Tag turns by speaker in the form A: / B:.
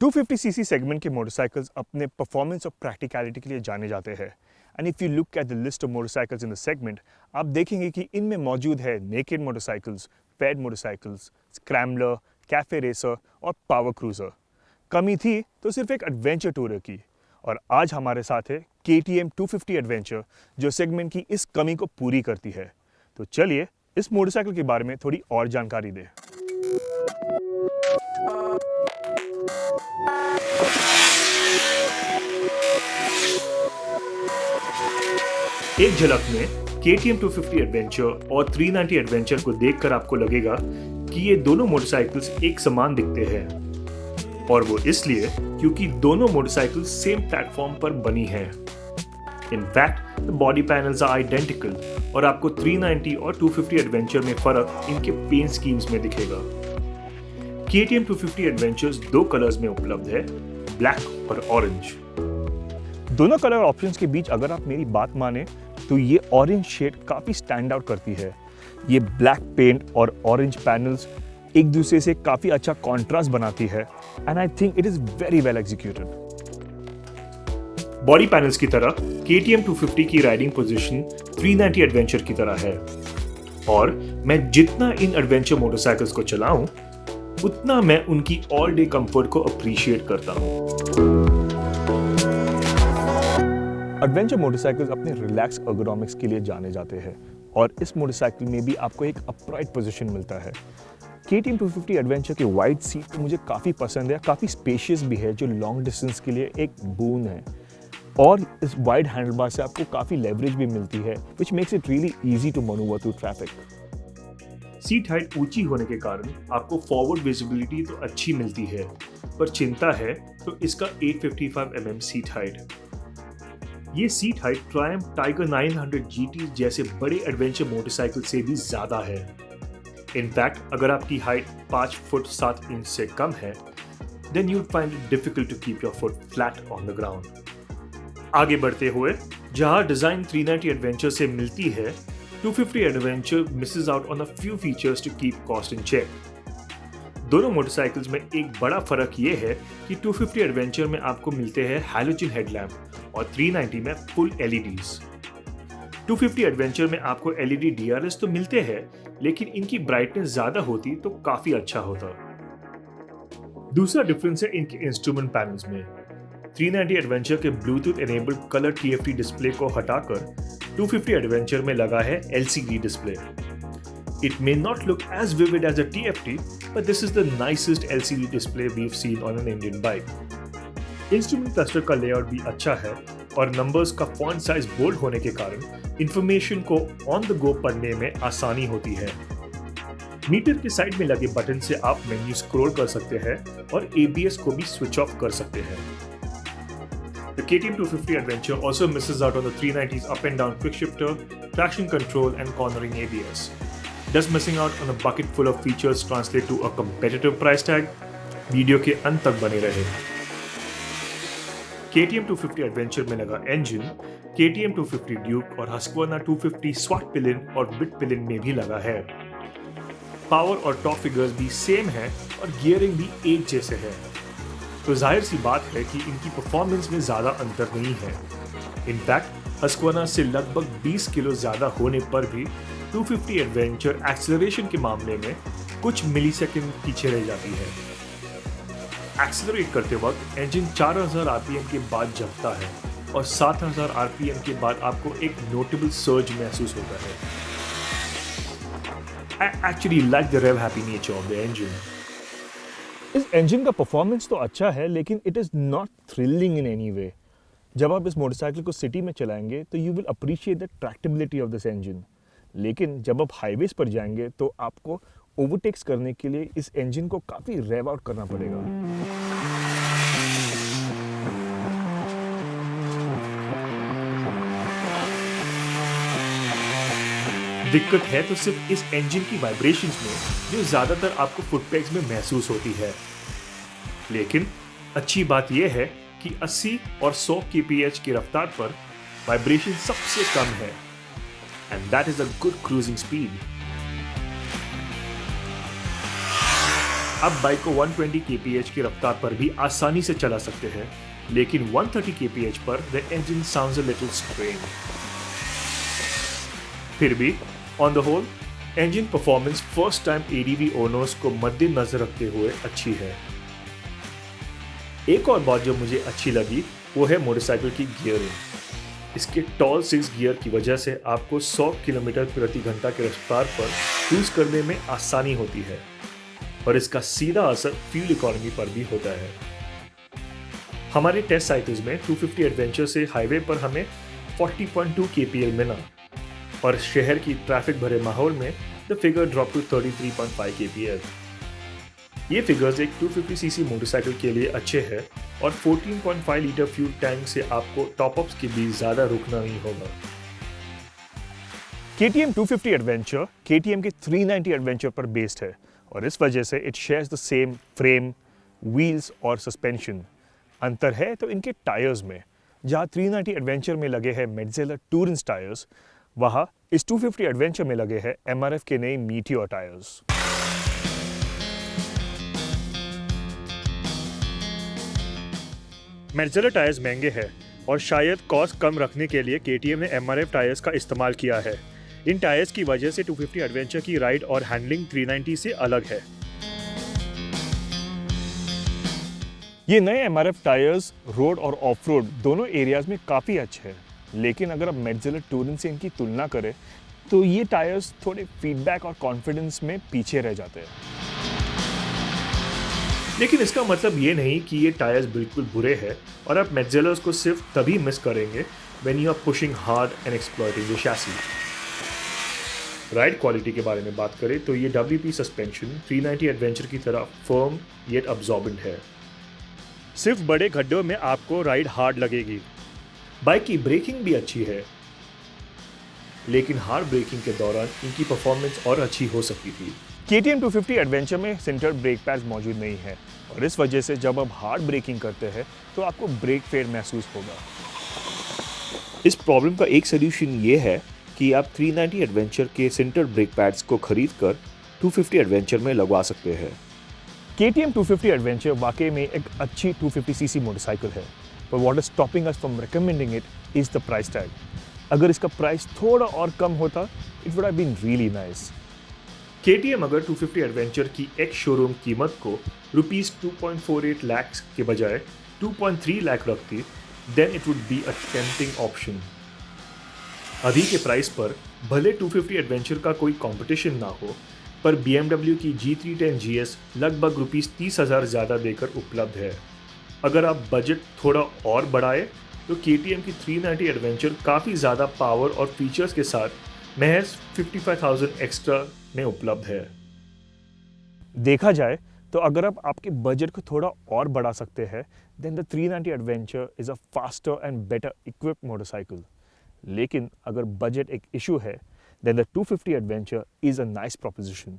A: $250cc segment के motorcycles अपने performance और प्रैक्टिकलिटी के लिए जाने जाते हैं। And if you look at the list of motorcycles in the segment, आप देखेंगे कि इनमें मौजूद है naked motorcycles, faired motorcycles, scrambler, cafe racer और पावर क्रूजर। कमी थी तो सिर्फ एक एडवेंचर टूर की, और आज हमारे साथ है KTM 250 एडवेंचर, जो सेगमेंट की इस कमी को पूरी करती है। तो चलिए इस मोटरसाइकिल के बारे में थोड़ी और जानकारी दें। एक झलक में KTM 250 एडवेंचर और 390 एडवेंचर को देखकर आपको लगेगा कि ये दोनों मोटरसाइकिल्स एक समान दिखते हैं, और वो इसलिए क्योंकि दोनों मोटरसाइकिल्स सेम प्लेटफॉर्म पर बनी हैं। In fact the body panels are identical, और आपको 390 और 250 एडवेंचर में फर्क इनके पेंट स्कीम्स में दिखेगा। KTM 250 एडवेंचर्स दो कलर्स में उपलब्ध है, ब्लैक और ऑरेंज। दोनों कलर ऑप्शंस के बीच अगर आप मेरी बात माने तो ये ऑरेंज शेड काफी स्टैंड आउट करती है। ये ब्लैक पेंट और ऑरेंज पैनल्स एक दूसरे से काफी अच्छा कॉन्ट्रास्ट बनाती है, and I think it is very well executed. Body panels की तरह KTM 250 की राइडिंग पोजीशन 390 एडवेंचर की तरह है, और मैं जितना इन एडवेंचर मोटरसाइकिल्स को चलाऊं उतना मैं उनकी ऑल डे कंफर्ट को अप्रिशिएट करता हूं। एडवेंचर मोटरसाइकिल्स अपने रिलैक्स एर्गोनॉमिक्स के लिए जाने जाते हैं, और इस मोटरसाइकिल में भी आपको एक अपराइट पोजीशन मिलता है। KTM 250 एडवेंचर के वाइड सीट तो मुझे काफ़ी पसंद है, काफ़ी स्पेशियस भी है, जो लॉन्ग डिस्टेंस के लिए एक बून है। और इस वाइड हैंडलबार से आपको काफ़ी लेवरेज भी मिलती है, which makes it really easy to manoeuvre through traffic. Seat height ऊंची होने के कारण आपको फॉरवर्ड विजिबिलिटी तो अच्छी मिलती है, पर चिंता है तो इसका 855 mm सीट हाइट। ये seat height Triumph tiger 900 GT जैसे बड़े एडवेंचर मोटरसाइकिल से भी ज्यादा है। इनफैक्ट अगर आपकी हाइट 5 फुट 7 इंच से कम है, then you'll find it difficult to keep your foot flat on the ground। आगे बढ़ते हुए जहां डिजाइन 390 एडवेंचर से मिलती है, 250 adventure Mrs out on a few features to keep cost in check। दोनों मोटरसाइकिल्स में एक बड़ा फर्क ये है कि 250 एडवेंचर में आपको मिलते हैं हैलोजन हेडलैम्प और 390 में फुल LEDs। 250 एडवेंचर में आपको LED DRS तो मिलते हैं, लेकिन इनकी ब्राइटनेस ज्यादा होती तो काफी अच्छा होता। दूसरा डिफरेंस है इनके इंस्ट्रूमेंट पैनल्स में। 390 एडवेंचर के Bluetooth enabled colour TFT display को हटाकर 250 एडवेंचर में लगा है LCD display. It may not look as vivid as a TFT, but this is the nicest LCD display we've seen on an Indian bike। Instrument cluster का layout भी अच्छा है, और नंबर्स का फॉन्ट साइज बोल्ड होने के कारण information को ऑन द गो पढ़ने में आसानी होती है। मीटर के साइड में लगे बटन से आप मेन्यू स्क्रॉल कर सकते हैं और ABS को भी स्विच ऑफ कर सकते हैं। The KTM 250 Adventure also misses out on the 390's up and down quick shifter, traction control and cornering ABS। Does missing out on a bucket full of features translate to a competitive price tag? Video के अंत तक बने रहे। KTM 250 adventure में लगा engine KTM 250 Duke और Husqvarna 250 स्वॉट पिलिन और bit पिलिन में भी लगा है। पावर और टॉप फिगर्स भी सेम है और गियरिंग भी एक जैसे है, तो जाहिर सी बात है कि इनकी परफॉर्मेंस में ज्यादा अंतर नहीं है। इनफैक्ट Husqvarna से लगभग 20 किलो ज्यादा होने पर भी 250 एडवेंचर एक्सेलरेशन के मामले में कुछ मिलीसेकंड पीछे रह जाती है। एक्सेलरेट करते वक्त इंजन 4000 RPM के बाद जमता है, और 7000 RPM के बाद आपको एक नोटेबल सर्ज महसूस होता है। I actually like the rev happy nature of the engine। इस इंजन का परफॉर्मेंस तो अच्छा है, लेकिन it is not thrilling in any way. जब आप इस मोटरसाइकिल को सिटी में चलाएंगे तो you will appreciate the tractability of this engine, लेकिन जब आप हाईवेज पर जाएंगे तो आपको ओवरटेक्स करने के लिए इस इंजन को काफी रेव आउट करना पड़ेगा। दिक्कत है तो सिर्फ इस इंजन की वाइब्रेशंस में, जो ज्यादातर आपको फुटपेग्स में महसूस होती है। लेकिन अच्छी बात यह है कि 80 और 100 kph की रफ्तार पर वाइब्रेशन सबसे कम है, and that is a good cruising speed. आप बाइक को 120 kph की रफ्तार पर भी आसानी से चला सकते हैं, लेकिन 130 kph पर the engine sounds a little strained. फिर भी on the whole engine performance first time ADV owners को मद्देनजर रखते हुए अच्छी है। एक और बात जो मुझे अच्छी लगी वो है मोटरसाइकिल की गियरिंग। इसके टॉल 6 गियर की वजह से आपको 100 किलोमीटर प्रति घंटा की रफ्तार पर क्रूज करने में आसानी होती है, और इसका सीधा असर फ्यूल इकोनॉमी पर भी होता है। हमारे टेस्ट साइकिल्स में 250 एडवेंचर से हाईवे पर हमें 40.2 kpl मिला, और शहर की ट्रैफिक भरे माहौल में the figure drop to 33.5 kpl। ये फिगर्स एक 250 सीसी मोटरसाइकिल के लिए अच्छे हैं, और 14.5 लीटर फ्यूल टैंक से आपको टॉपअप्स के बीच ज़्यादा रुकना नहीं होगा। KTM 250 एडवेंचर KTM के 390 एडवेंचर पर बेस्ड है, और इस वजह से it shares the same frame, wheels और सस्पेंशन। अंतर है तो इनके टायर्स में। जहाँ 390 एडवेंचर में लगे हैं मेटजेलर टूरेंस टायर्स, वहाँ इस 250 एडवेंचर में लगे हैं MRF के नए मीटियोर टायर्स। मेटजेलर टायर्स महंगे हैं, और शायद कॉस्ट कम रखने के लिए KTM ने MRF टायर्स का इस्तेमाल किया है। इन टायर्स की वजह से 250 एडवेंचर की राइड और हैंडलिंग 390 से अलग है। ये नए MRF टायर्स रोड और ऑफ रोड दोनों एरियाज में काफ़ी अच्छे हैं, लेकिन अगर आप मेटजेलर टूरेंस से इनकी तुलना करें तो ये टायर्स थोड़े फीडबैक और कॉन्फिडेंस में पीछे रह जाते हैं। लेकिन इसका मतलब ये नहीं कि ये टायर्स बिल्कुल बुरे हैं और आप मेटजेलर्स को सिर्फ तभी मिस करेंगे when you are pushing hard and exploiting the chassis. Ride quality के बारे में बात करें तो ये WP सस्पेंशन 390 एडवेंचर की तरह फर्म येट अब्जॉर्बेंट है। सिर्फ बड़े गड्ढों में आपको राइड हार्ड लगेगी। बाइक की ब्रेकिंग भी अच्छी है, लेकिन हार्ड ब्रेकिंग के दौरान इनकी परफॉर्मेंस और अच्छी हो सकती थी। KTM 250 एडवेंचर में सेंटर्ड ब्रेक पैड्स मौजूद नहीं है, और इस वजह से जब आप हार्ड ब्रेकिंग करते हैं तो आपको ब्रेक फेड महसूस होगा। इस प्रॉब्लम का एक सोल्यूशन ये है कि आप 390 एडवेंचर के सेंटर्ड ब्रेक पैड्स को खरीद कर 250 एडवेंचर में लगवा सकते हैं। KTM 250 एडवेंचर वाकई में एक अच्छी 250 सीसी मोटरसाइकिल है, पर what is stopping us from recommending it is the price tag. अगर इसका प्राइस थोड़ा और कम होता, it would have been really nice. KTM अगर 250 एडवेंचर की एक शोरूम कीमत को ₹2.48 लाख के बजाय 2.3 लाख रखती, then it would be a tempting option. अभी के प्राइस पर भले 250 एडवेंचर का कोई कंपटीशन ना हो, पर BMW की G310 GS लगभग ₹30,000 ज़्यादा देकर उपलब्ध है। अगर आप बजट थोड़ा और बढ़ाए तो KTM की 390 एडवेंचर काफ़ी ज़्यादा पावर और फीचर्स के साथ महज 55,000 एक्स्ट्रा में उपलब्ध है। देखा जाए तो अगर आप आपके बजट को थोड़ा और बढ़ा सकते हैं, then the 390 adventure is a faster and better equipped motorcycle. लेकिन अगर बजट एक इशू है, then the 250 Adventure is a nice proposition.